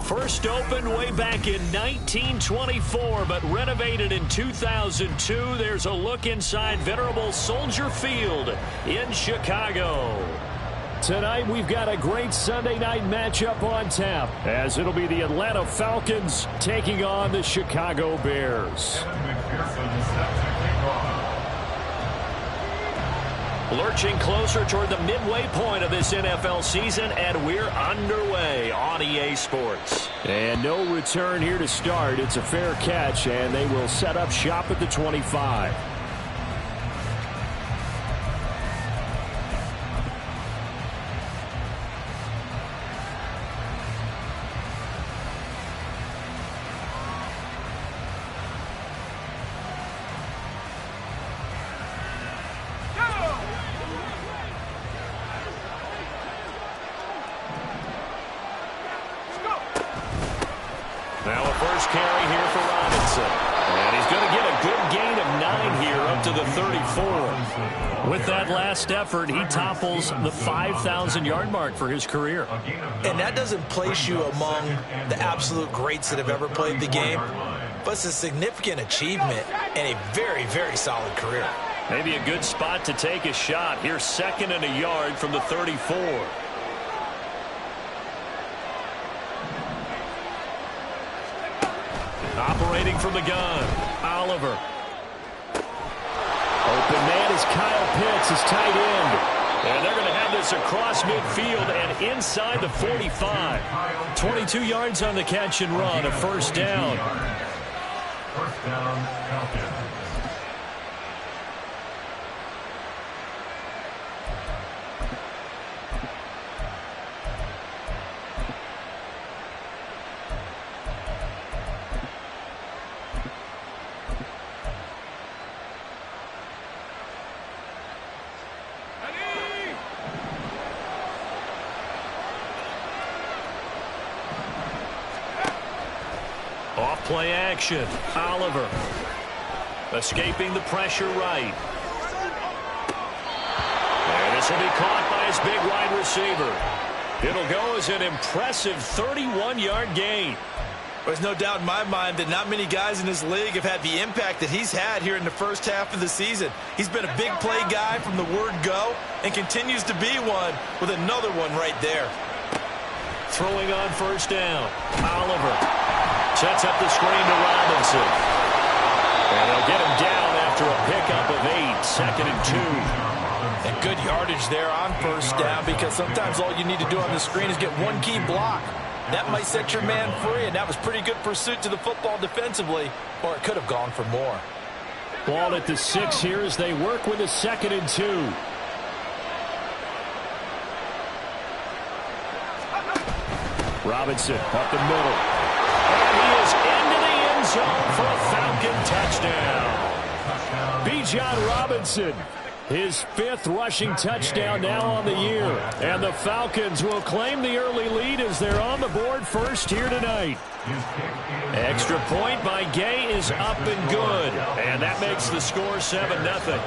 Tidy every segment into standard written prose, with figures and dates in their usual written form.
First opened way back in 1924, but renovated in 2002. There's a look inside venerable Soldier Field in Chicago. Tonight, we've got a great Sunday night matchup on tap, as it'll be the Atlanta Falcons taking on the Chicago Bears. Lurching closer toward the midway point of this NFL season, and we're underway on EA Sports. And no return here to start. It's a fair catch, and they will set up shop at the 25. Now a first carry here for Robinson. And he's going to get a good gain of 9 here up to the 34. With that last effort, he topples the 5,000-yard mark for his career. And that doesn't place you among the absolute greats that have ever played the game, but it's a significant achievement and a very, very solid career. Maybe a good spot to take a shot. Here's 2nd and a yard from the 34. Operating from the gun, Oliver. Open man is Kyle Pitts, his tight end. And they're going to have this across midfield and inside the 45. 22 yards on the catch and run, a first down. First down, Falcons. Off-play action. Oliver. Escaping the pressure right. And this will be caught by his big wide receiver. It'll go as an impressive 31-yard gain. There's no doubt in my mind that not many guys in this league have had the impact that he's had here in the first half of the season. He's been a big play guy from the word go and continues to be one with another one right there. Throwing on first down. Oliver sets up the screen to Robinson. And they'll get him down after a pickup of 8, 2nd and 2. And good yardage there on first down, because sometimes all you need to do on the screen is get one key block. That might set your man free, and that was pretty good pursuit to the football defensively, or it could have gone for more. Ball at the 6 here as they work with a 2nd and 2. Robinson up the middle. And he is into the end zone for a Falcon touchdown. Bijan Robinson, his 5th rushing touchdown now on the year. And the Falcons will claim the early lead as they're on the board first here tonight. Extra point by Gay is up and good. And that makes the score 7-0.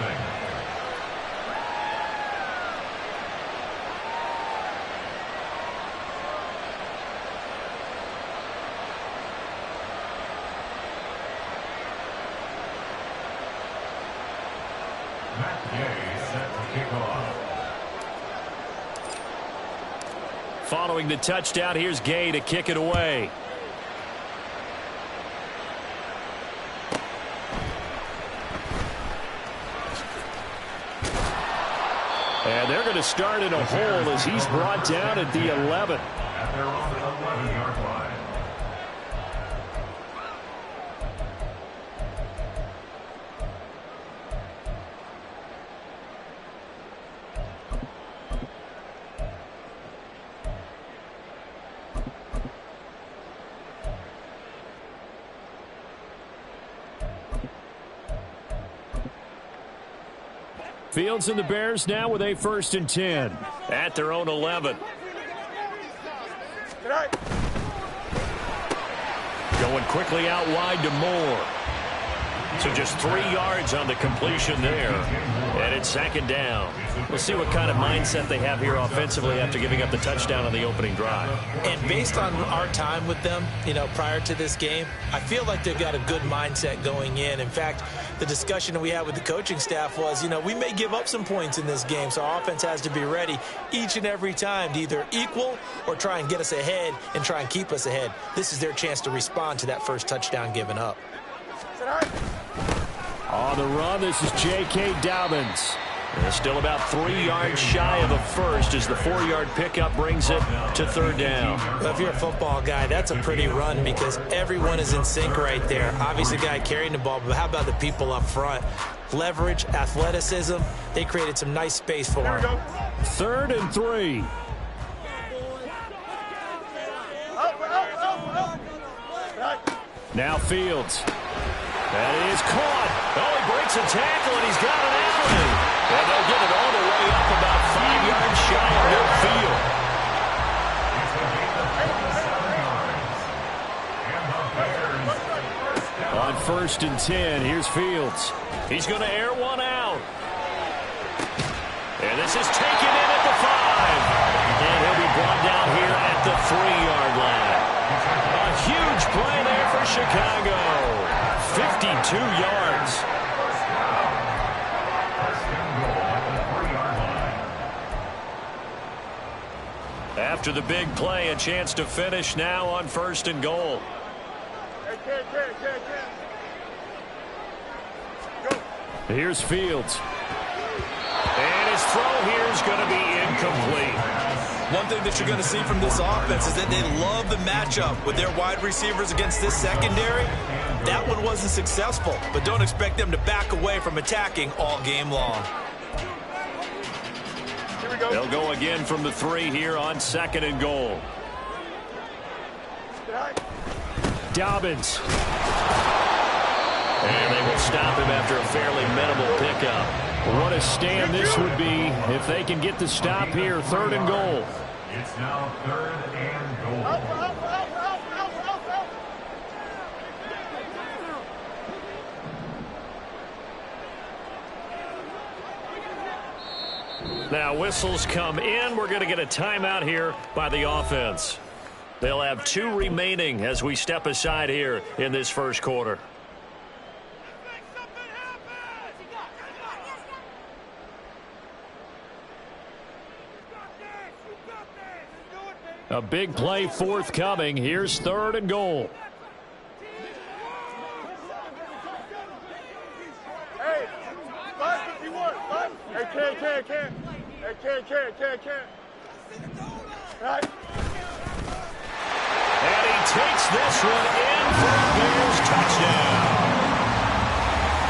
Following the touchdown, here's Gay to kick it away. And they're going to start in a hole as he's brought down at the 11. At their own 11-yard line. Fields and the Bears now with a 1st and 10 at their own 11. Going quickly out wide to Moore. So just 3 yards on the completion there. And it's second down. We'll see what kind of mindset they have here offensively after giving up the touchdown on the opening drive. And based on our time with them, prior to this game, I feel like they've got a good mindset going in. In fact, the discussion that we had with the coaching staff was, we may give up some points in this game, so our offense has to be ready each and every time to either equal or try and get us ahead and try and keep us ahead. This is their chance to respond to that first touchdown given up. On the run, this is J.K. Dobbins. And still about 3 yards shy of the first as the 4-yard pickup brings it to third down. Well, if you're a football guy, that's a pretty run because everyone is in sync right there. Obviously, the guy carrying the ball, but how about the people up front? Leverage, athleticism, they created some nice space for him. 3rd and 3. Now Fields. That is caught. Oh, he breaks a tackle, and he's got an outing. And they'll get it all the way up about 5 yards shy of midfield. On 1st and 10, here's Fields. He's going to air one out. And this is taken in at the 5. And he'll be brought down here at the 3-yard line. A huge play there for Chicago. 52 yards. After the big play, a chance to finish now on 1st and goal. Here's Fields. And his throw here is going to be incomplete. One thing that you're going to see from this offense is that they love the matchup with their wide receivers against this secondary. That one wasn't successful, but don't expect them to back away from attacking all game long. Here we go. They'll go again from the 3 here on 2nd and goal. Dobbins. And they will stop him after a fairly minimal pickup. What a stand this would be if they can get the stop here. 3rd and goal. It's now 3rd and goal. Now whistles come in. We're going to get a timeout here by the offense. They'll have 2 remaining as we step aside here in this first quarter. A big play forthcoming. Here's 3rd and goal. Hey, 551. Hey, can. Right. And he takes this one in for a Bears touchdown.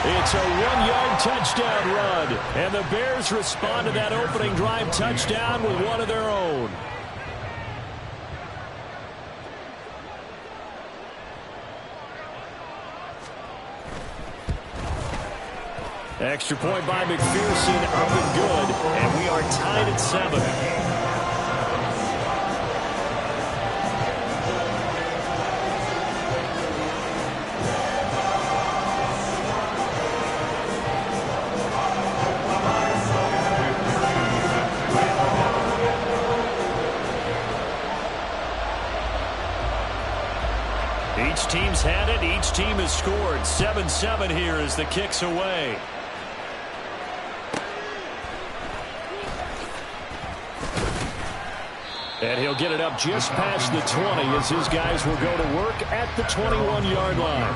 It's a 1-yard touchdown run. And the Bears respond to that opening drive touchdown with one of their own. Extra point by McPherson, up and good, and we are tied at 7. Each team's had it, each team has scored. 7-7 here as the kick's away. And he'll get it up just past the 20 as his guys will go to work at the 21-yard line.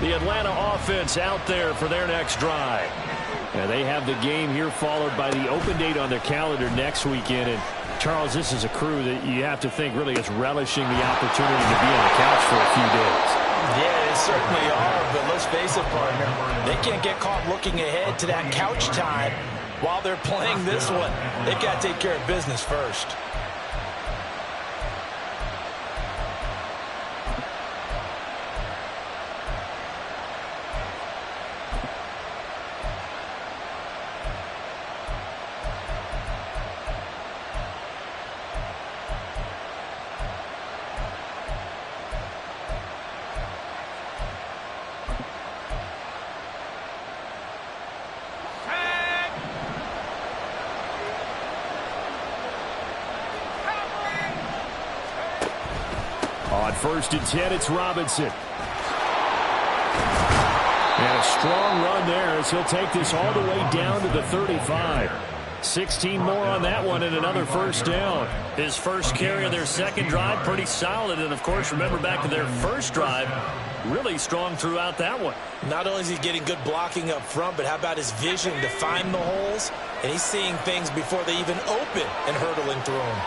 The Atlanta offense out there for their next drive. And they have the game here followed by the open date on their calendar next weekend. And Charles, this is a crew that you have to think really is relishing the opportunity to be on the couch for a few days. Yeah, they certainly are, but let's face it, partner. They can't get caught looking ahead to that couch time while they're playing this one. They've got to take care of business first. first and 10, it's Robinson. And a strong run there as he'll take this all the way down to the 35. 16 more on that one and another first down. His first carry of their second drive, pretty solid. And, of course, remember back to their first drive, really strong throughout that one. Not only is he getting good blocking up front, but how about his vision to find the holes? And he's seeing things before they even open and hurdling through them.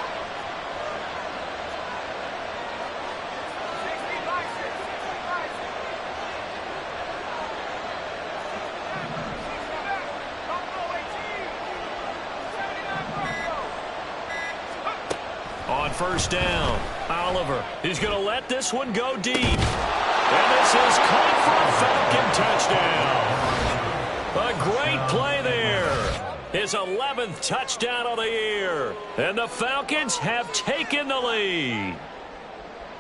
On first down, Oliver. He's going to let this one go deep. And this is caught for a Falcon touchdown. A great play there. His 11th touchdown of the year. And the Falcons have taken the lead.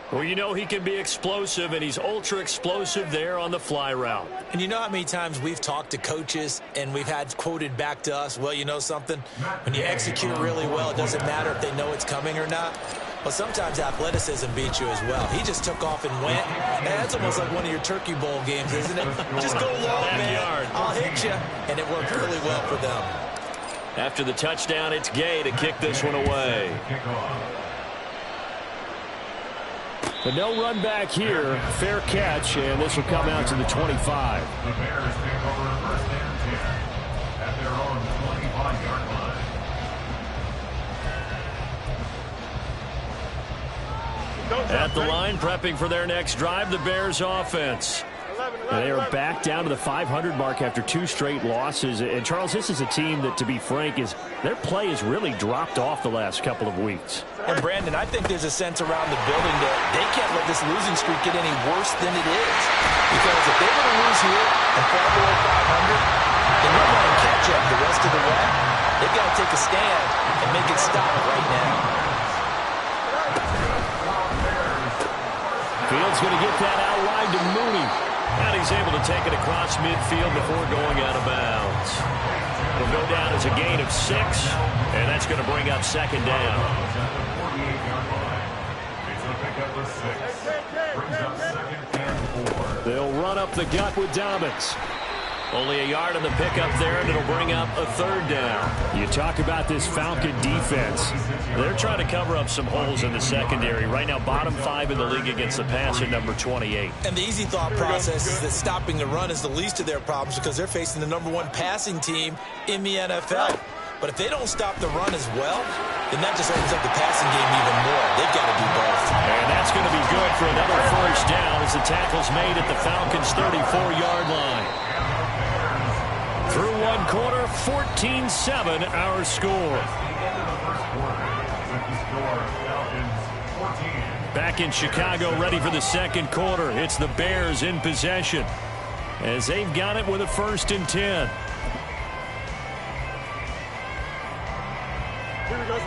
Well, you know he can be explosive, and he's ultra-explosive there on the fly route. And you know how many times we've talked to coaches and we've had quoted back to us, well, you know something? When you execute really well, it doesn't matter if they know it's coming or not. Well, sometimes athleticism beats you as well. He just took off and went. And that's almost like one of your Turkey Bowl games, isn't it? Just go long, man. I'll hit you. And it worked really well for them. After the touchdown, it's Gay to kick this one away. But no run back here. Fair catch, and this will come out to the 25. The Bears take over first and 10 at their own 25-yard line. At the line, prepping for their next drive, the Bears offense. And they are back down to the 500 mark after 2 straight losses. And, Charles, this is a team that, to be frank, their play has really dropped off the last couple of weeks. And, Brandon, I think there's a sense around the building that they can't let this losing streak get any worse than it is. Because if they were to lose here and fall below 500, then they're going to catch up the rest of the way. They've got to take a stand and make it stop right now. Fields going to get that out wide to Mooney. And he's able to take it across midfield before going out of bounds. It'll go down as a gain of 6, and that's going to bring up second down. They'll run up the gut with Dobbins. Only a yard on the pickup there, and it'll bring up a third down. You talk about this Falcon defense. They're trying to cover up some holes in the secondary. Right now, bottom 5 in the league against the pass at number 28. And the easy thought process is that stopping the run is the least of their problems because they're facing the number 1 passing team in the NFL. But if they don't stop the run as well, then that just opens up the passing game even more. They've got to do both. And that's going to be good for another first down as the tackle's made at the Falcons' 34-yard line. Through one quarter, 14-7 our score. Back in Chicago, ready for the second quarter. It's the Bears in possession as they've got it with a first and 10. Here we go,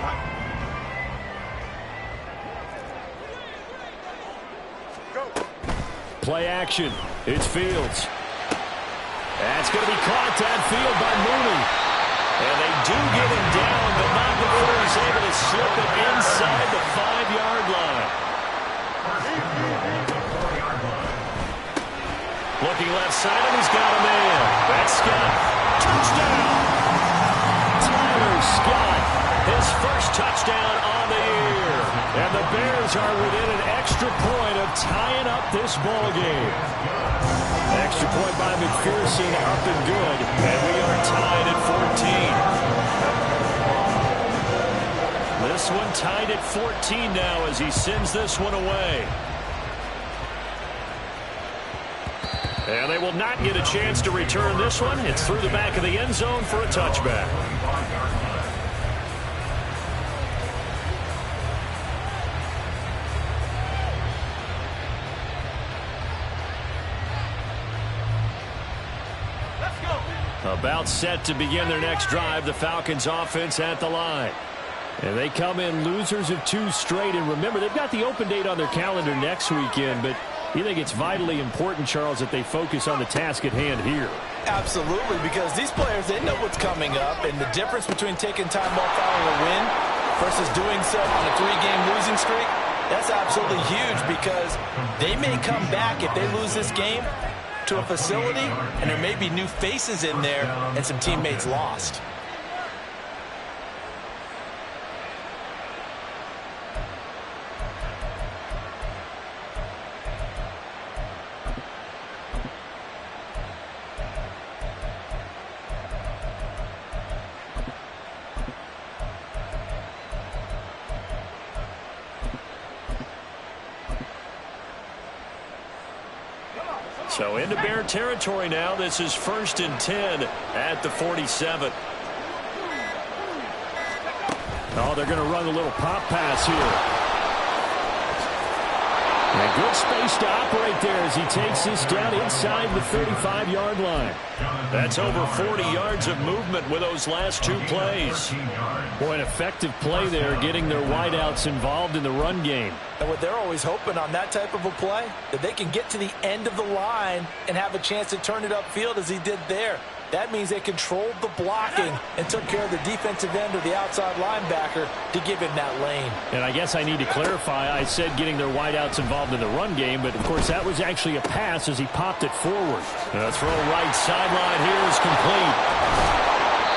go. Play action. It's Fields. That's going to be caught downfield by Mooney. And they do get him down, but not before he's able to slip it inside the 5-yard line. Looking left side, and he's got a man. That's Scott. Touchdown! Tyler Scott, his first touchdown on the year. And the Bears are within an extra point of tying up this ball game. Extra point by McPherson, up and good. And we are tied at 14. This one tied at 14 now as he sends this one away. And they will not get a chance to return this one. It's through the back of the end zone for a touchback. About set to begin their next drive, the Falcons offense at the line. And they come in losers of 2 straight. And remember, they've got the open date on their calendar next weekend, but you think it's vitally important, Charles, that they focus on the task at hand here? Absolutely, because these players, they know what's coming up, and the difference between taking time off following a win versus doing so on a 3-game losing streak, That's absolutely huge because they may come back if they lose this game to a facility, and there may be new faces in there and some teammates lost. So into Bear territory now. This is 1st and 10 at the 47. Oh, they're going to run a little pop pass here. And good space to operate there as he takes this down inside the 35-yard line. That's over 40 yards of movement with those last two plays. Boy, an effective play there, getting their wideouts involved in the run game. And what they're always hoping on that type of a play, that they can get to the end of the line and have a chance to turn it upfield as he did there. That means they controlled the blocking and took care of the defensive end or the outside linebacker to give him that lane. And I guess I need to clarify. I said getting their wideouts involved in the run game, but of course that was actually a pass as he popped it forward. The throw right sideline here is complete.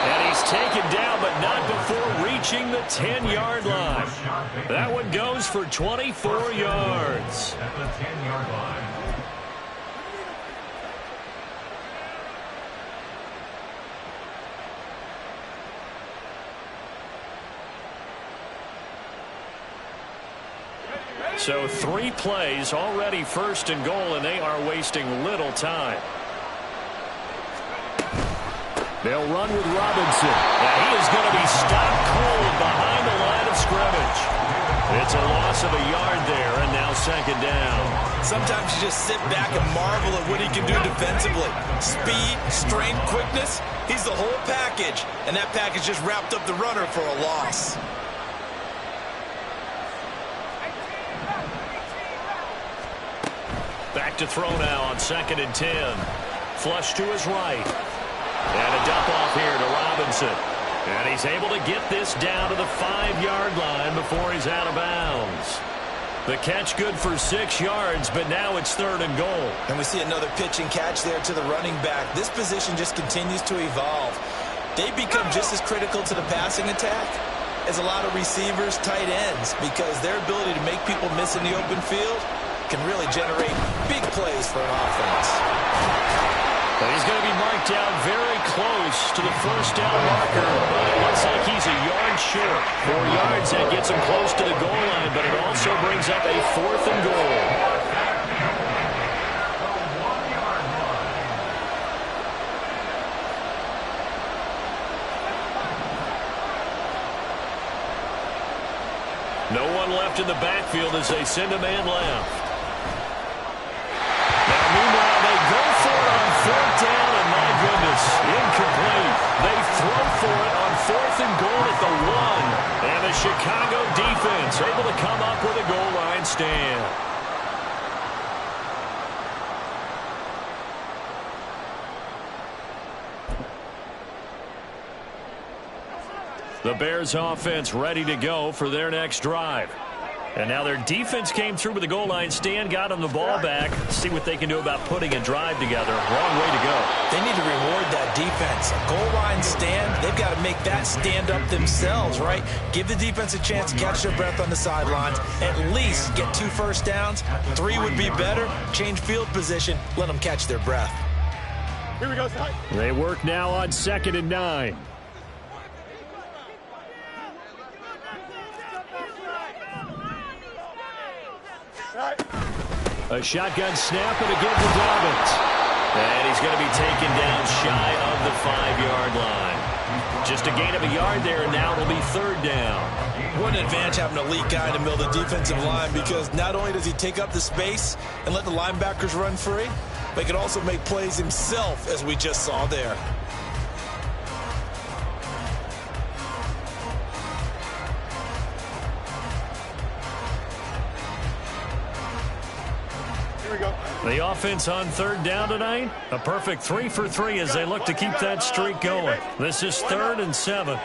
And he's taken down, but not before reaching the 10-yard line. That one goes for 24 yards. At the 10-yard line. So 3 plays already 1st and goal, and they are wasting little time. They'll run with Robinson. And he is going to be stopped cold behind the line of scrimmage. It's a loss of a yard there, and now 2nd down. Sometimes you just sit back and marvel at what he can do defensively. Speed, strength, quickness. He's the whole package, and that package just wrapped up the runner for a loss. Back to throw now on 2nd and 10. Flush to his right. And a dump off here to Robinson. And he's able to get this down to the 5-yard line before he's out of bounds. The catch good for 6 yards, but now it's 3rd and goal. And we see another pitch and catch there to the running back. This position just continues to evolve. They become just as critical to the passing attack as a lot of receivers, tight ends, because their ability to make people miss in the open field can really generate big plays for an offense. But he's going to be marked down very close to the 1st down marker, but it looks like he's a yard short. 4 yards, that gets him close to the goal line, but it also brings up a 4th and goal. No one left in the backfield as they send a man left. Meanwhile, they go for it on 4th down, and my goodness, incomplete. They throw for it on 4th and goal at the 1. And the Chicago defense able to come up with a goal line stand. The Bears offense ready to go for their next drive. And now their defense came through with the goal line stand, got them the ball back. See what they can do about putting a drive together. Long way to go. They need to reward that defense. A goal line stand, they've got to make that stand up themselves, right? Give the defense a chance to catch their breath on the sidelines. At least get 2 first downs. 3 would be better. Change field position. Let them catch their breath. Here we go, Ty. They work now on 2nd and 9. A shotgun snap and a give to Dobbins. And he's going to be taken down shy of the 5-yard line. Just a gain of a yard there, and now it'll be 3rd down. What an advantage having an elite guy in the middle of the defensive line, because not only does he take up the space and let the linebackers run free, but he can also make plays himself, as we just saw there. The offense on 3rd down tonight, a perfect 3 for 3 as they look to keep that streak going. This is 3rd and 7.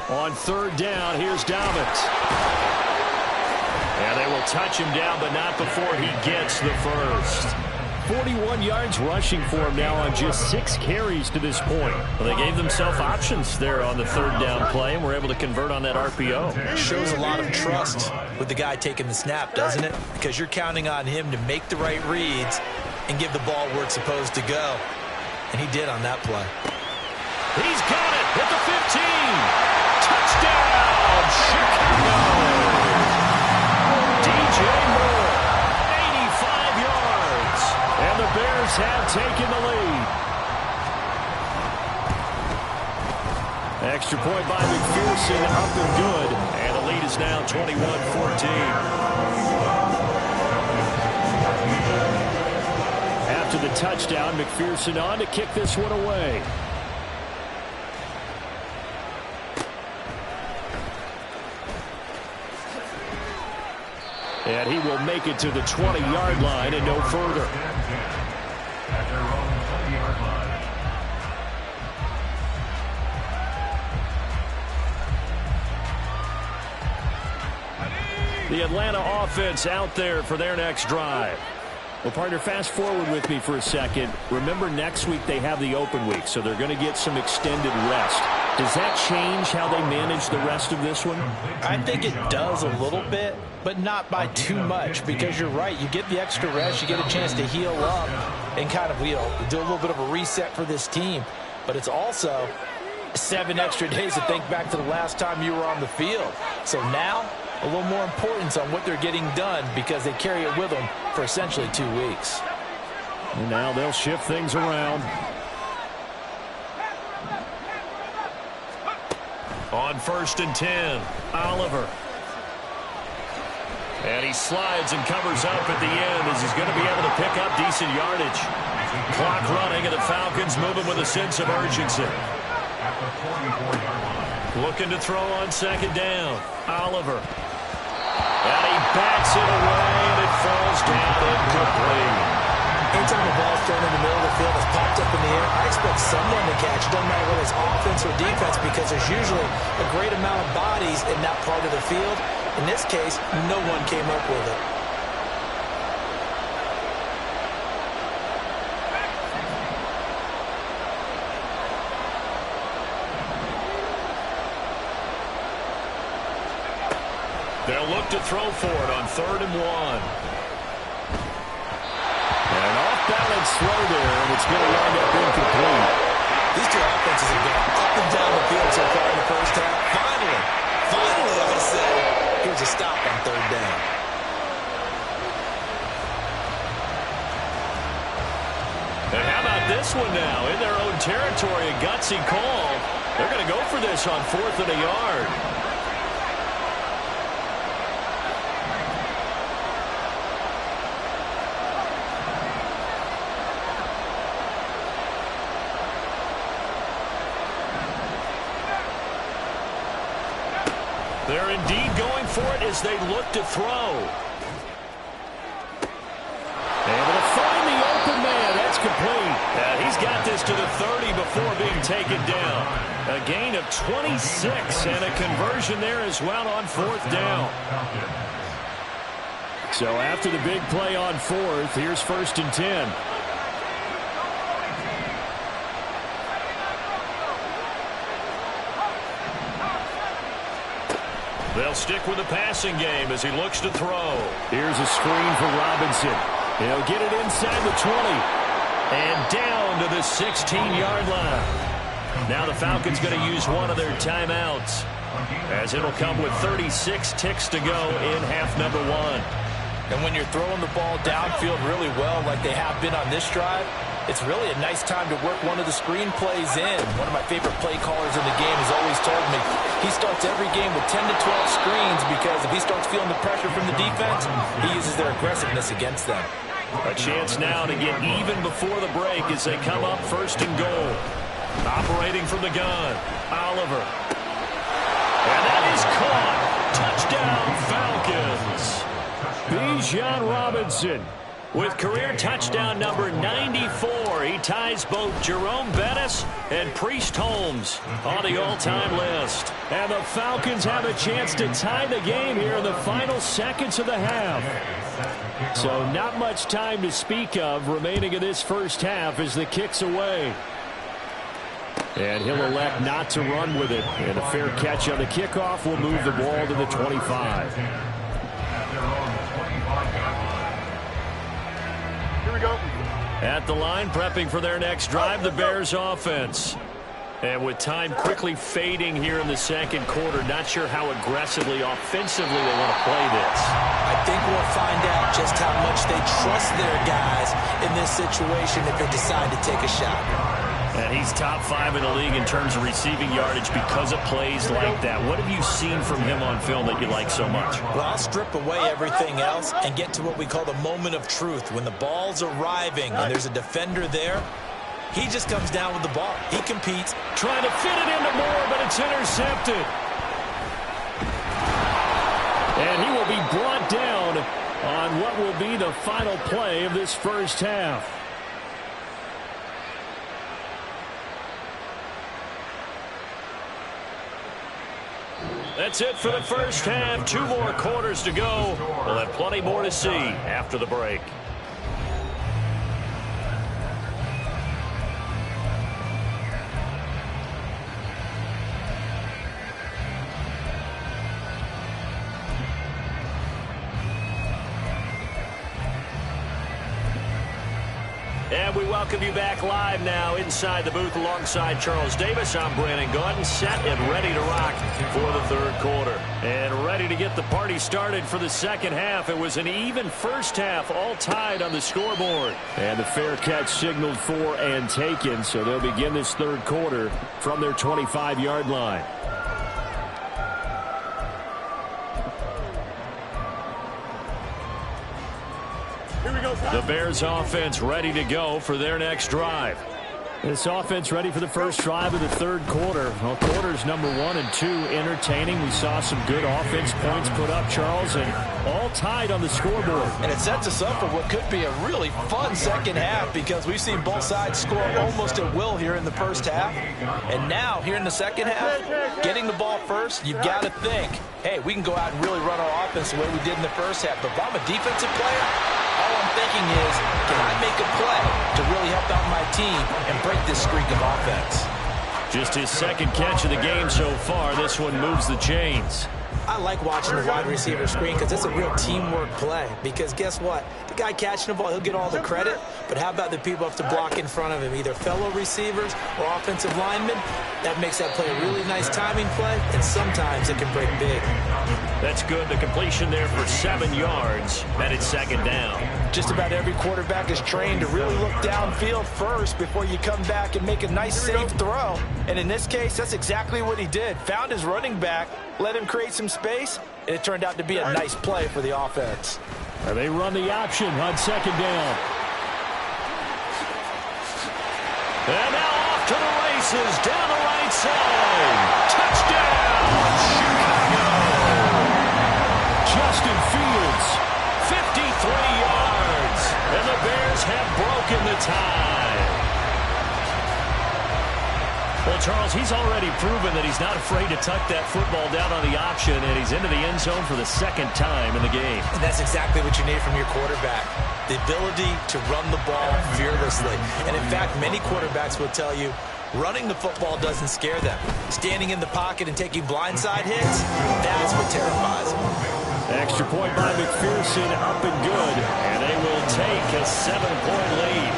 On 3rd down, here's Dobbins. They'll touch him down, but not before he gets the first. 41 yards rushing for him now on just 6 carries to this point. Well, they gave themselves options there on the third down play, and were able to convert on that RPO. Shows a lot of trust with the guy taking the snap, doesn't it? Because you're counting on him to make the right reads and give the ball where it's supposed to go. And he did on that play. He's got it at the 15. Touchdown, Chicago. DJ Moore, 85 yards. And the Bears have taken the lead. Extra point by McPherson, up and good. And the lead is now 21-14. After the touchdown, McPherson on to kick this one away. And he will make it to the 20-yard line and no further. At their own 20-yard line. The Atlanta offense out there for their next drive. Well, partner, fast forward with me for a second. Remember, next week they have the open week, so they're going to get some extended rest. Does that change how they manage the rest of this one? I think it does a little bit, but not by too much, because you're right. You get the extra rest, you get a chance to heal up and kind of, do a little bit of a reset for this team. But it's also 7 extra days to think back to the last time you were on the field. So now, a little more importance on what they're getting done, because they carry it with them for essentially 2 weeks. And now they'll shift things around. On 1st and 10, Oliver. And he slides and covers up at the end as he's going to be able to pick up decent yardage. Clock running, and the Falcons moving with a sense of urgency. At the 44-yard line. Looking to throw on 2nd down. Oliver. And he backs it away, and it falls down incomplete. Anytime the ball's thrown in the middle of the field, it's popped up in the air, I expect someone to catch. It doesn't matter whether it's offense or defense, because there's usually a great amount of bodies in that part of the field. In this case, no one came up with it. They'll look to throw for it on 3rd and 1. And off-balance throw there, and it's going to wind up incomplete. These two offenses have gone up and down the field so far in the first half. Finally, I say, here's a stop on 3rd down. And how about this one now? In their own territory, a gutsy call. They're going to go for this on 4th and a yard. They're indeed going for it as they look to throw. Able to find the open man. That's complete. He's got this to the 30 before being taken down. A gain of 26 and a conversion there as well on 4th down. So after the big play on 4th, here's 1st and 10. They'll stick with the passing game as he looks to throw. Here's a screen for Robinson. He'll get it inside the 20. And down to the 16-yard line. Now the Falcons going to use one of their timeouts, as it'll come with 36 ticks to go in half number 1. And when you're throwing the ball downfield really well like they have been on this drive, it's really a nice time to work one of the screen plays in. One of my favorite play callers in the game has always told me he starts every game with 10 to 12 screens, because if he starts feeling the pressure from the defense, he uses their aggressiveness against them. A chance now to get even before the break as they come up 1st and goal. Operating from the gun, Oliver. And that is caught. Touchdown, Falcons. Bijan Robinson. With career touchdown number 94, he ties both Jerome Bettis and Priest Holmes on the all-time list. And the Falcons have a chance to tie the game here in the final seconds of the half. So not much time to speak of remaining in this first half as the kick's away. And he'll elect not to run with it. And a fair catch on the kickoff will move the ball to the 25. Here we go. At the line, prepping for their next drive, the Bears offense. And with time quickly fading here in the second quarter, not sure how aggressively, offensively they want to play this. I think we'll find out just how much they trust their guys in this situation if they decide to take a shot. And he's top 5 in the league in terms of receiving yardage because of plays like that. What have you seen from him on film that you like so much? Well, I'll strip away everything else and get to what we call the moment of truth. When the ball's arriving and there's a defender there, he just comes down with the ball. He competes. Trying to fit it into Moore, but it's intercepted. And he will be brought down on what will be the final play of this first half. That's it for the first half. 2 more quarters to go. We'll have plenty more to see after the break. And we welcome you back live now inside the booth alongside Charles Davis. I'm Brandon Gordon, set and ready to rock for the third quarter. And ready to get the party started for the second half. It was an even first half, all tied on the scoreboard. And the fair catch signaled for and taken, so they'll begin this third quarter from their 25-yard line. The Bears offense ready to go for their next drive. This offense ready for the first drive of the third quarter. Well, quarters number 1 and 2 entertaining. We saw some good offense points put up, Charles, and all tied on the scoreboard. And it sets us up for what could be a really fun second half because we've seen both sides score almost at will here in the first half. And now, here in the second half, getting the ball first, you've got to think, hey, we can go out and really run our offense the way we did in the first half. But if I'm a defensive player, all I'm thinking is, can I make a play to really help out my team and break this streak of offense? Just his second catch of the game so far. This one moves the chains. I like watching the wide receiver screen because it's a real teamwork play. Because guess what? The guy catching the ball, he'll get all the credit. But how about the people who have to block in front of him, either fellow receivers or offensive linemen? That makes that play a really nice timing play, and sometimes it can break big. That's good. The completion there for 7 yards. And it's second down. Just about every quarterback is trained to really look downfield first before you come back and make a nice, safe throw. And in this case, that's exactly what he did. Found his running back, let him create some space, and it turned out to be a nice play for the offense. And they run the option on second down. And now off to the races, down the right side. Touchdown, Chicago! Justin Fields, 53 yards. And the Bears have broken the tie. Well, Charles, he's already proven that he's not afraid to tuck that football down on the option, and he's into the end zone for the second time in the game. And that's exactly what you need from your quarterback, the ability to run the ball fearlessly. And in fact, many quarterbacks will tell you running the football doesn't scare them. Standing in the pocket and taking blindside hits, that's what terrifies them. Extra point by McPherson, up and good, and they will take a 7-point lead.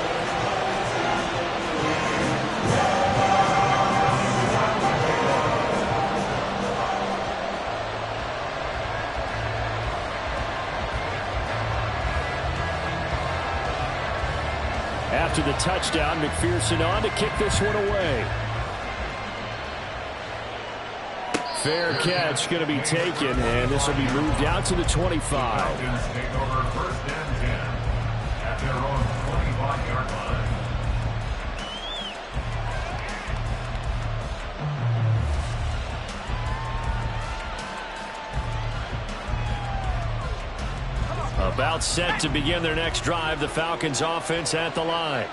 After the touchdown, McPherson on to kick this one away. Fair catch going to be taken, and this will be moved out to the 25. Falcons take over first and 10 at their own 25-yard line. A About set to begin their next drive. The Falcons offense at the line.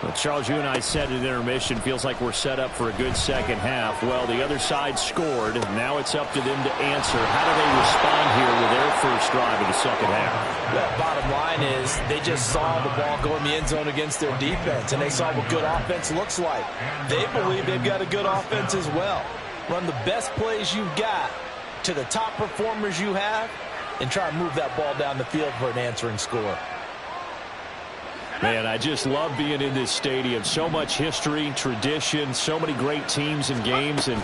Well, Charles, you and I said at intermission, feels like we're set up for a good second half. Well, the other side scored. Now it's up to them to answer. How do they respond here with their first drive of the second half? Well, bottom line is they just saw the ball go in the end zone against their defense, and they saw what good offense looks like. They believe they've got a good offense as well. Run the best plays you've got to the top performers you have, and try and move that ball down the field for an answering score. Man, I just love being in this stadium. So much history, tradition, so many great teams and games, and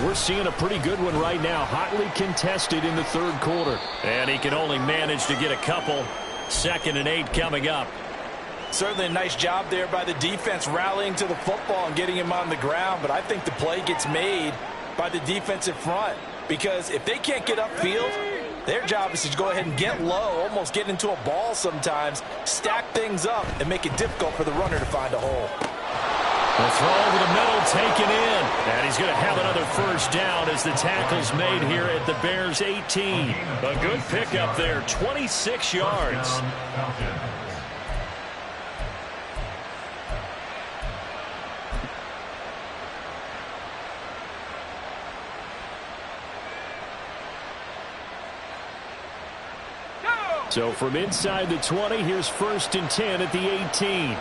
we're seeing a pretty good one right now. Hotly contested in the third quarter. And he can only manage to get a couple. 2nd and 8 coming up. Certainly a nice job there by the defense rallying to the football and getting him on the ground, but I think the play gets made by the defensive front, because if they can't get upfield, their job is to go ahead and get low, almost get into a ball sometimes, stack things up, and make it difficult for the runner to find a hole. The throw over the middle taken in. And he's going to have another first down as the tackle's made here at the Bears' 18. A good pickup there, 26 yards. So from inside the 20, here's 1st and 10 at the 18.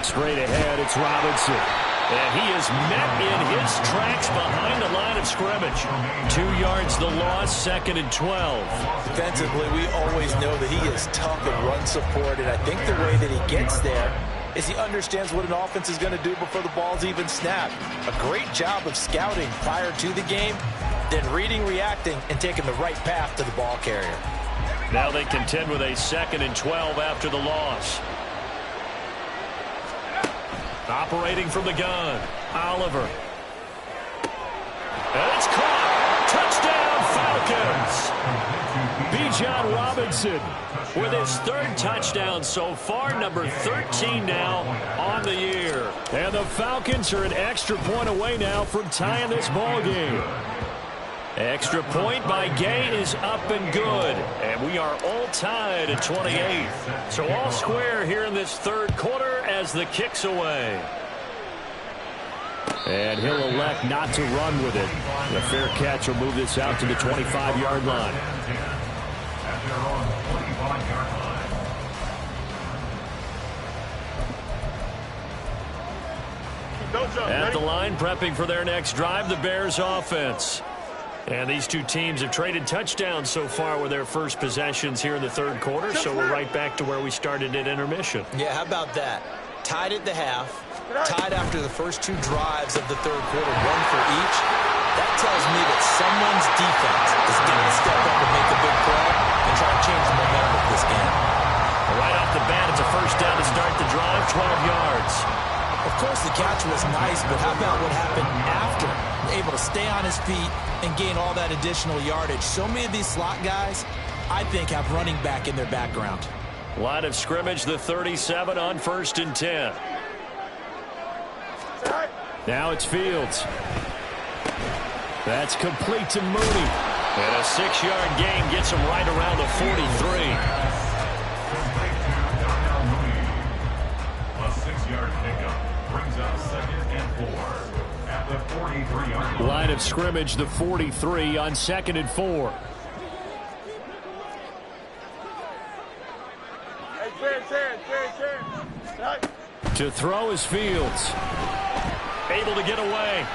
Straight ahead, it's Robinson. And he is met in his tracks behind the line of scrimmage. 2 yards the loss, 2nd and 12. Defensively, we always know that he is tough in run support, and I think the way that he gets there is he understands what an offense is going to do before the ball's even snapped. A great job of scouting prior to the game, then reading, reacting, and taking the right path to the ball carrier. Now they contend with a 2nd and 12 after the loss. Operating from the gun, Oliver. And it's caught. Touchdown, Falcons. Bijan Robinson with his 3rd touchdown so far, number 13 now on the year. And the Falcons are an extra point away now from tying this ball game. Extra point by Gay is up and good. And we are all tied at 28. So all square here in this third quarter as the kick's away. And he'll elect not to run with it. The fair catch will move this out to the 25-yard line. At the line, prepping for their next drive, the Bears offense. And these two teams have traded touchdowns so far with their first possessions here in the third quarter, so we're right back to where we started at intermission. Yeah, how about that? Tied at the half, tied after the first 2 drives of the third quarter, 1 for each. That tells me that someone's defense is going to step up and make a big play and try to change the momentum of this game. Right off the bat, it's a first down to start the drive, 12 yards. Of course, the catch was nice, but how about what happened after? Able to stay on his feet and gain all that additional yardage. So many of these slot guys, I think, have running back in their background. Line of scrimmage, the 37 on 1st and 10. Now it's Fields. That's complete to Mooney. And a 6-yard gain gets him right around the 43. A 6-yard pickup brings up 2nd and 4 at the 43-yard line. Line of scrimmage, the 43 on 2nd and 4. To throw is Fields. Able to get away.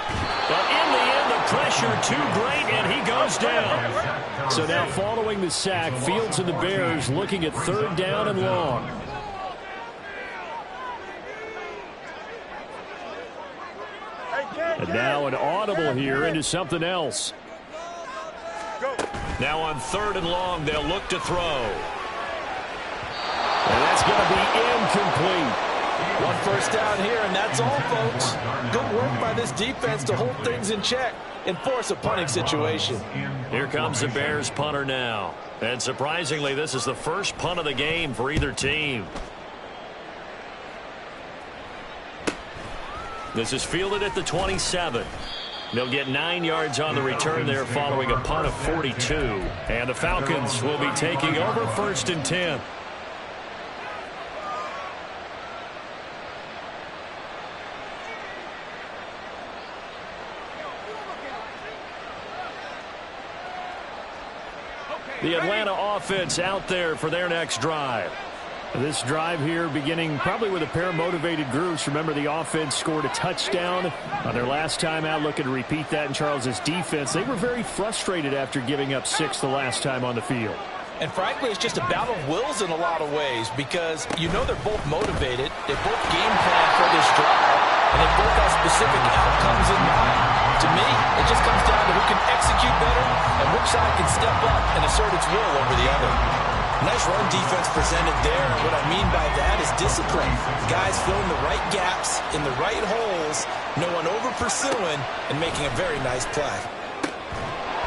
But in the end, the pressure too great, and he goes down. So now following the sack, Fields and the Bears looking at 3rd down and long. And now an audible here into something else. Now on 3rd and long, they'll look to throw. And that's going to be incomplete. 1 first down here, and that's all, folks. Good work by this defense to hold things in check and force a punting situation. Here comes the Bears punter now. And surprisingly, this is the first punt of the game for either team. This is fielded at the 27. They'll get 9 yards on the return there following a punt of 42. And the Falcons will be taking over 1st and 10. The Atlanta offense out there for their next drive. This drive here beginning probably with a pair of motivated groups. Remember, the offense scored a touchdown on their last time out, looking to repeat that in Charles's defense. They were very frustrated after giving up 6 the last time on the field. And frankly, it's just a battle of wills in a lot of ways because you know they're both motivated. They both game plan for this drive, and they both have specific outcomes in mind. To me, it just comes down to who can execute better and which side can step up and assert its will over the other. Nice run defense presented there, and what I mean by that is discipline. Guys filling the right gaps in the right holes, no one over-pursuing, and making a very nice play.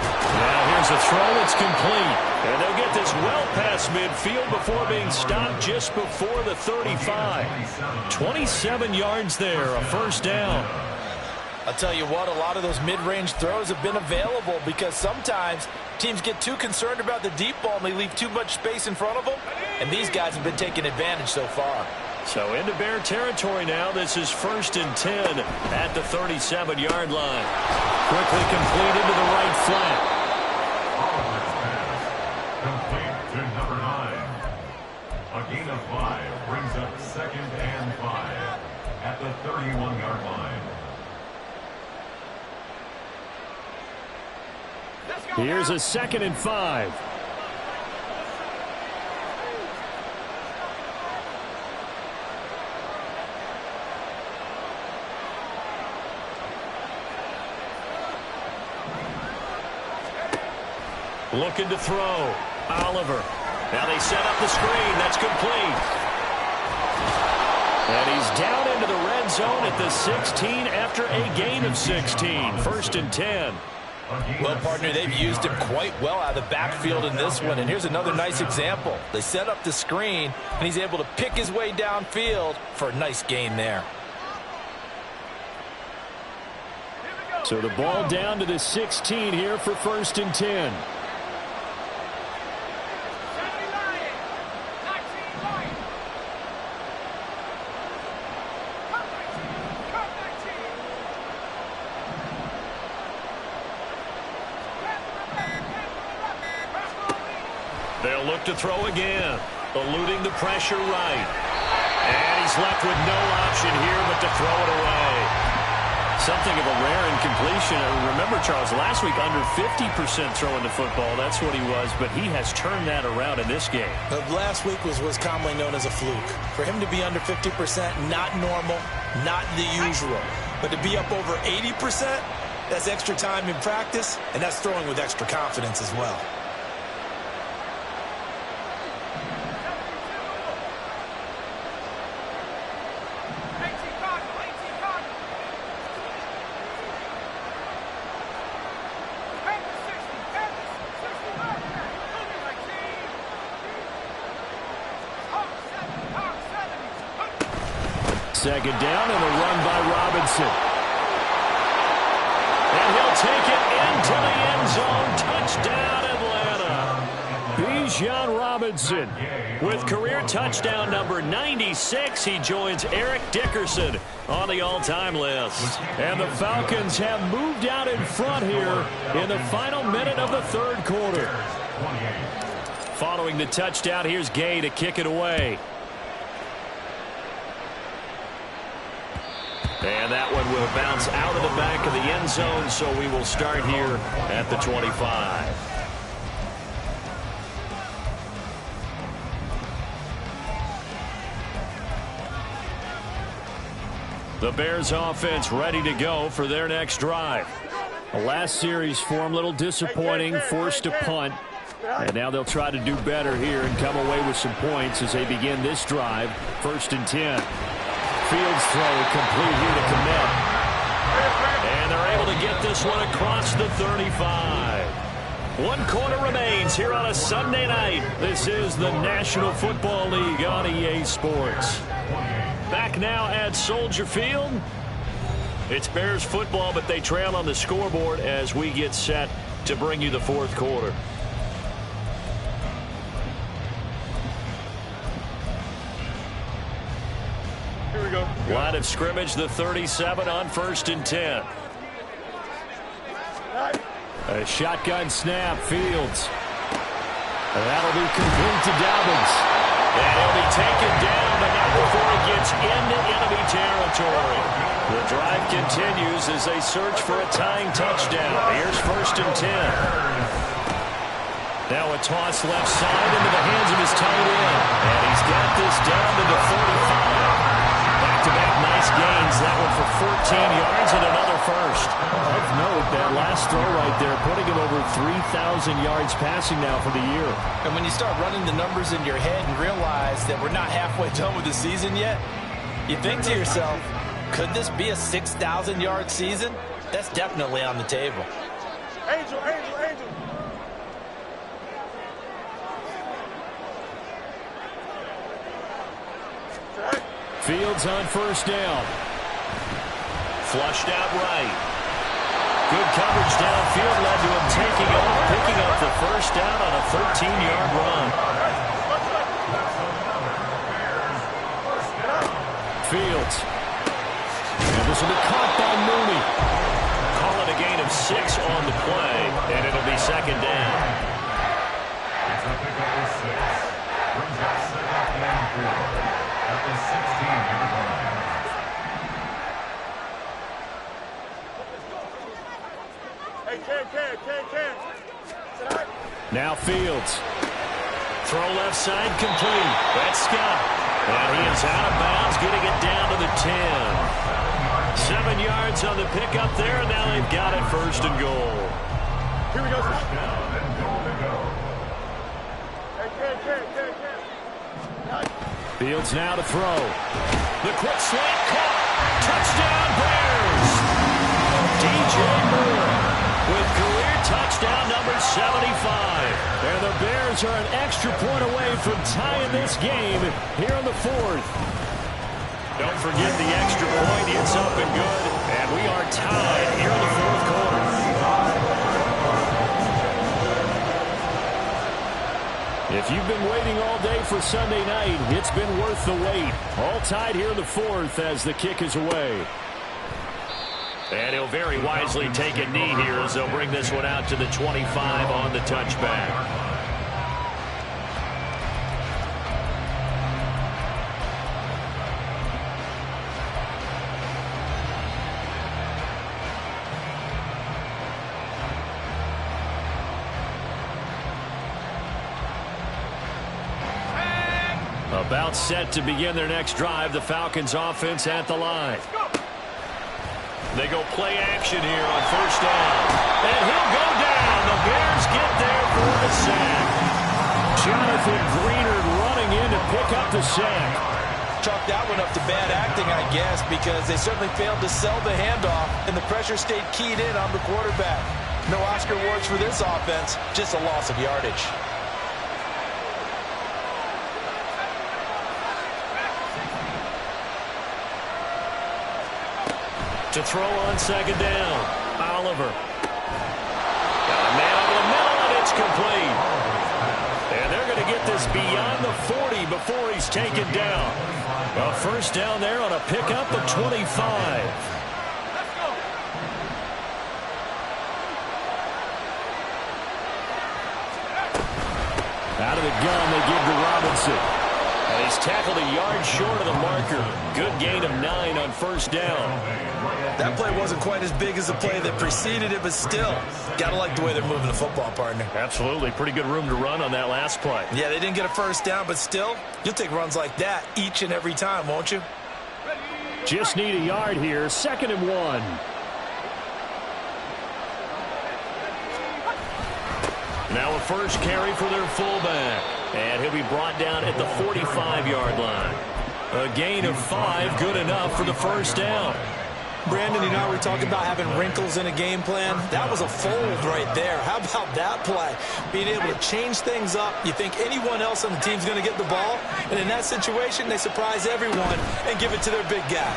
Now here's a throw that's complete. And they'll get this well past midfield before being stopped just before the 35. 27 yards there, a 1st down. I'll tell you what, a lot of those mid-range throws have been available because sometimes teams get too concerned about the deep ball and they leave too much space in front of them, and these guys have been taking advantage so far. So into Bear territory now. This is 1st and 10 at the 37-yard line. Quickly complete into the right flat. Complete to number 9. A gain of 5 brings up 2nd and 5 at the 31-yard line. Here's a 2nd and 5. Looking to throw. Oliver. Now they set up the screen. That's complete. And he's down into the red zone at the 16 after a gain of 16. 1st and 10. Well, partner, they've used him quite well out of the backfield in this one. And here's another nice example. They set up the screen, and he's able to pick his way downfield for a nice gain there. So the ball down to the 16 here for 1st and 10. They'll look to throw again, eluding the pressure right. And he's left with no option here but to throw it away. Something of a rare incompletion. Remember, Charles, last week under 50% throwing the football. That's what he was, but he has turned that around in this game. Last week was commonly known as a fluke. For him to be under 50%, not normal, not the usual. But to be up over 80%, that's extra time in practice, and that's throwing with extra confidence as well. Second down and a run by Robinson. And he'll take it into the end zone. Touchdown, Atlanta. Bijan Robinson with career touchdown number 96. He joins Eric Dickerson on the all-time list. And the Falcons have moved out in front here in the final minute of the 3rd quarter. Following the touchdown, here's Gay to kick it away. And that one will bounce out of the back of the end zone, so we will start here at the 25. The Bears offense ready to go for their next drive. The last series for them, a little disappointing, forced a punt. And now they'll try to do better here and come away with some points as they begin this drive. 1st and 10. Fields throw complete here to commit. And they're able to get this one across the 35. 1 quarter remains here on a Sunday night. This is the National Football League on EA Sports. Back now at Soldier Field. It's Bears football, but they trail on the scoreboard as we get set to bring you the fourth quarter. Here we go. Line of scrimmage, the 37 on 1st and 10. A shotgun snap, Fields. And that'll be complete to Dobbins. And he'll be taken down, but not before he gets into enemy territory. The drive continues as they search for a tying touchdown. Here's 1st and 10. Now a toss left side into the hands of his tight end. And he's got this down to the 45. Back-to-back nice gains. That one for 14 yards and another first. Of note, that last throw right there, putting him over 3,000 yards passing now for the year. And when you start running the numbers in your head and realize that we're not halfway done with the season yet, you think to yourself, could this be a 6,000-yard season? That's definitely on the table. Angel, Angel, Angel. Fields on 1st down. Flushed out right. Good coverage downfield led to him taking off, picking up the 1st down on a 13-yard run. Fields. And this will be caught by Mooney. Call it a gain of 6 on the play, and it'll be 2nd down. It's a pickup of 6. Brings up 2nd and 4 at the 16-yard line. Hey, Cam. Now Fields. Throw left side complete. That's Scott. And he is out of bounds, getting it down to the 10. 7 yards on the pickup there, and now they've got it 1st and goal. Here we go. Down and goal to go. Hey, Cam. Fields now to throw. The quick slant caught. Touchdown Bears. DJ Moore with career touchdown number 75. And the Bears are an extra point away from tying this game here in the 4th. Don't forget the extra point. It's up and good. And we are tied here in the 4th quarter. If you've been waiting all day for Sunday night, it's been worth the wait. All tied here in the 4th as the kick is away. And he'll very wisely take a knee here as they'll bring this one out to the 25 on the touchback. About set to begin their next drive, the Falcons offense at the line. They go play action here on 1st down. And he'll go down. The Bears get there for the sack. Jonathan Greenard running in to pick up the sack. Chalk that one up to bad acting, I guess, because they certainly failed to sell the handoff, and the pressure stayed keyed in on the quarterback. No Oscar awards for this offense, just a loss of yardage. To throw on 2nd down. Oliver. Got a man over the middle, and it's complete. And they're going to get this beyond the 40 before he's taken down. A 1st down there on a pickup of 25. Out of the gun, they give to Robinson. And he's tackled a yard short of the marker. Good gain of 9 on 1st down. That play wasn't quite as big as the play that preceded it, but still, gotta like the way they're moving the football, partner. Absolutely. Pretty good room to run on that last play. Yeah, they didn't get a 1st down, but still, you'll take runs like that each and every time, won't you? Just need a yard here. 2nd and 1. Now a first carry for their fullback. And he'll be brought down at the 45-yard line. A gain of 5, good enough for the 1st down. Brandon, you know, we're talking about having wrinkles in a game plan. That was a fold right there. How about that play? Being able to change things up. You think anyone else on the team's going to get the ball, and in that situation, they surprise everyone and give it to their big guy.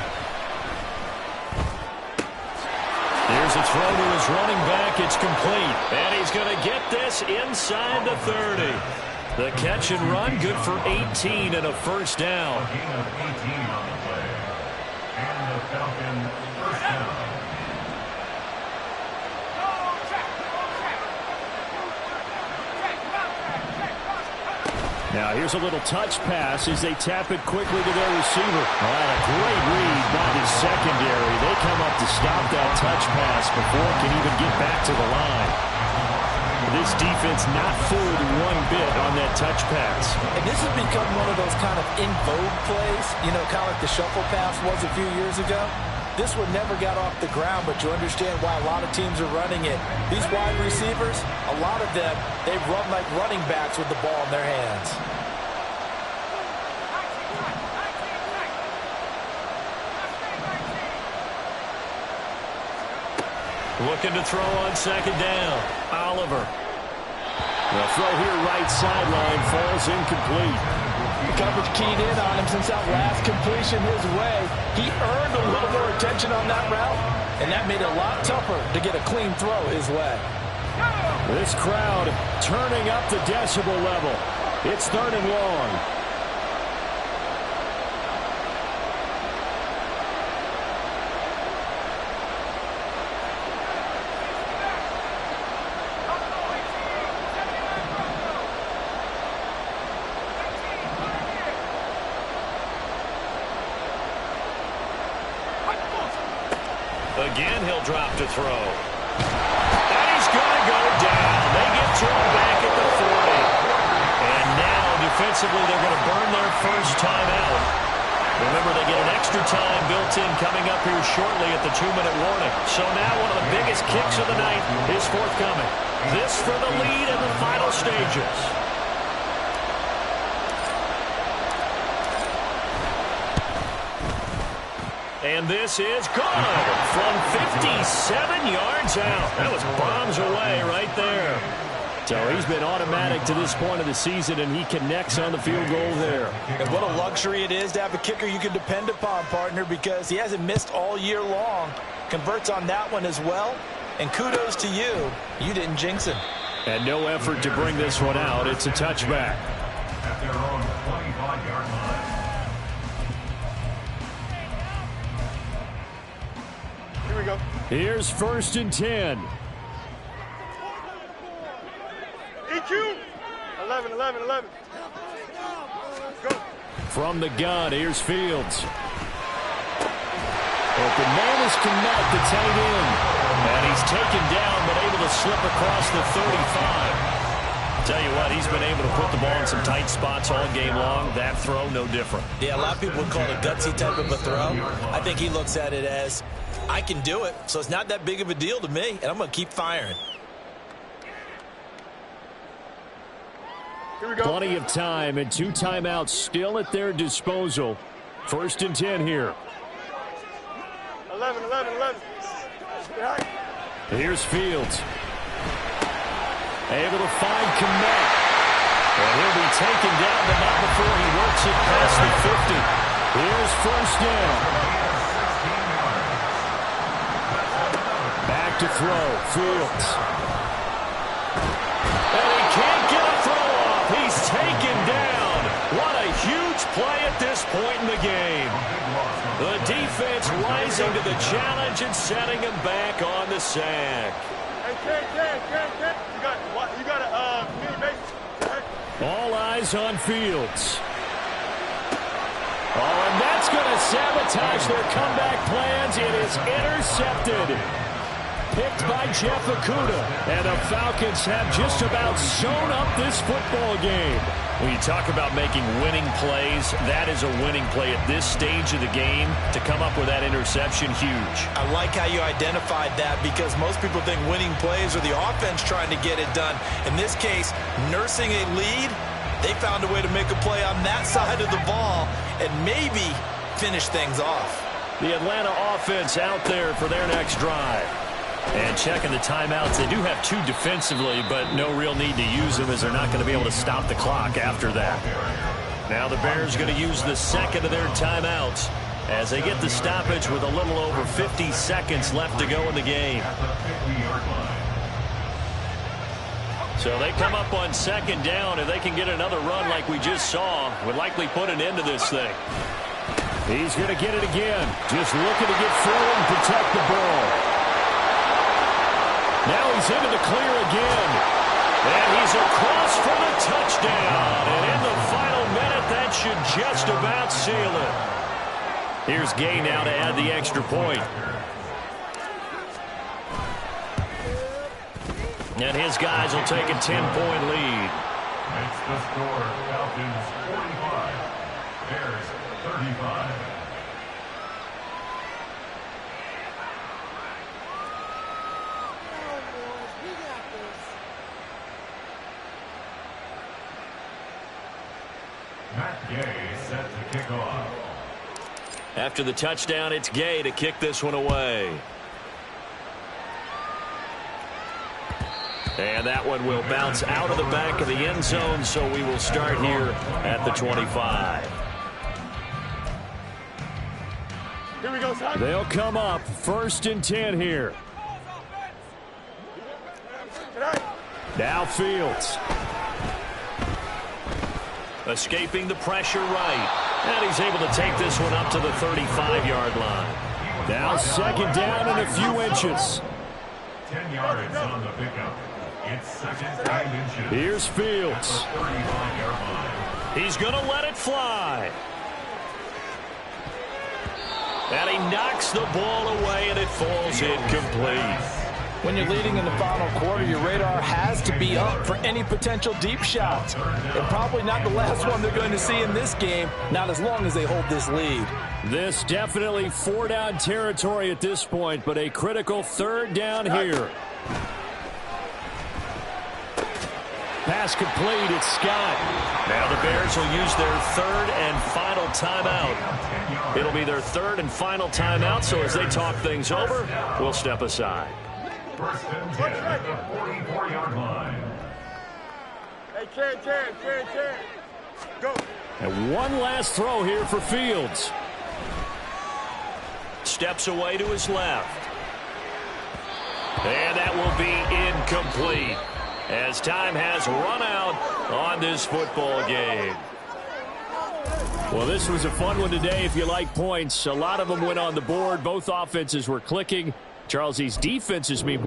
Here's a throw to his running back. It's complete. And he's going to get this inside the 30. The catch and run, good for 18 and a first down. A gain of 18 on the play. And the Falcon first down. Now here's a little touch pass as they tap it quickly to their receiver. All right, a great read by the secondary. They come up to stop that touch pass before it can even get back to the line. This defense not fooled one bit on that touch pass. And this has become one of those kind of in vogue plays, you know, kind of like the shuffle pass was a few years ago. This one never got off the ground, but you understand why a lot of teams are running it. These wide receivers, a lot of them, they run like running backs with the ball in their hands. Looking to throw on second down. Oliver. The throw here right sideline falls incomplete. The coverage keyed in on him since that last completion his way. He earned a little more attention on that route, and that made it a lot tougher to get a clean throw his way. This crowd turning up the decibel level. It's 3rd and long. Again, he'll drop to throw. And he's going to go down. They get to him back at the 40. And now, defensively, they're going to burn their first timeout. Remember, they get an extra time built in coming up here shortly at the 2-minute warning. So now one of the biggest kicks of the night is forthcoming. This for the lead in the final stages. And this is good from 57 yards out. That was bombs away right there. So he's been automatic to this point of the season, and he connects on the field goal there. And what a luxury it is to have a kicker you can depend upon, partner, because he hasn't missed all year long. Converts on that one as well. And kudos to you. You didn't jinx him. And no effort to bring this one out. It's a touchback. At their own 25-yard line. Here we go. Here's 1st and 10. EQ. 11, 11, 11. Go. From the gun, here's Fields. Open man is Connect, the tight end. And he's taken down, but able to slip across the 35. Tell you what, he's been able to put the ball in some tight spots all game long. That throw, no different. Yeah, a lot of people would call it a gutsy type of a throw. I think he looks at it as, I can do it, so it's not that big of a deal to me, and I'm going to keep firing. Here we go. Plenty of time and 2 timeouts still at their disposal. 1st and 10 here. 11, 11, 11. Here's Fields. Able to find Connect. And he'll be taken down, but not before he works it past the 50. Here's 1st down. Back to throw. Fields. And he can't get a throw off. He's taken down. What a huge play at this point in the game. The defense rising to the challenge and setting him back on the sack. Hey, Ken. You got a mini base. All eyes on Fields. Oh, and that's going to sabotage their comeback plans. It is intercepted. Picked by Jeff Okudah. And the Falcons have just about sewn up this football game. When you talk about making winning plays, that is a winning play at this stage of the game. To come up with that interception, huge. I like how you identified that because most people think winning plays are the offense trying to get it done. In this case, nursing a lead, they found a way to make a play on that side of the ball and maybe finish things off. The Atlanta offense out there for their next drive. And checking the timeouts, they do have 2 defensively, but no real need to use them as they're not going to be able to stop the clock after that. Now the Bears going to use the second of their timeouts. as they get the stoppage with a little over 50 seconds left to go in the game. So they come up on second down. If they can get another run like we just saw, would likely put an end to this thing. He's going to get it again. Just looking to get forward and protect the ball. Now he's into the clear again. And he's across for the touchdown. And in the final minute, that should just about seal it. Here's Gay now to add the extra point. And his guys will take a 10-point lead. Makes the score Falcons 45, Bears 35. Matt Gay set to kick off. After the touchdown, it's Gay to kick this one away. And that one will bounce out of the back of the end zone, so we will start here at the 25. Here we go, son. They'll come up 1st and 10 here. Now Fields. Escaping the pressure right. And he's able to take this one up to the 35-yard line. Now 2nd down and a few inches. 10 yards on the pickup. It's 2nd and inches. Here's Fields. 35-yard line. He's going to let it fly. And he knocks the ball away, and it falls incomplete. When you're leading in the final quarter, your radar has to be up for any potential deep shots. And probably not the last one they're going to see in this game, not as long as they hold this lead. This definitely 4-down territory at this point, but a critical 3rd down here. Pass complete, it's Scott. Now the Bears will use their 3rd and final timeout. It'll be their 3rd and final timeout, so as they talk things over, we'll step aside. 1st and 10 at the 44-yard line. Hey, Ken. Go. And one last throw here for Fields. Steps away to his left. And that will be incomplete, as time has run out on this football game. Well, this was a fun one today if you like points. A lot of them went on the board. Both offenses were clicking. Charles, these defenses, meanwhile,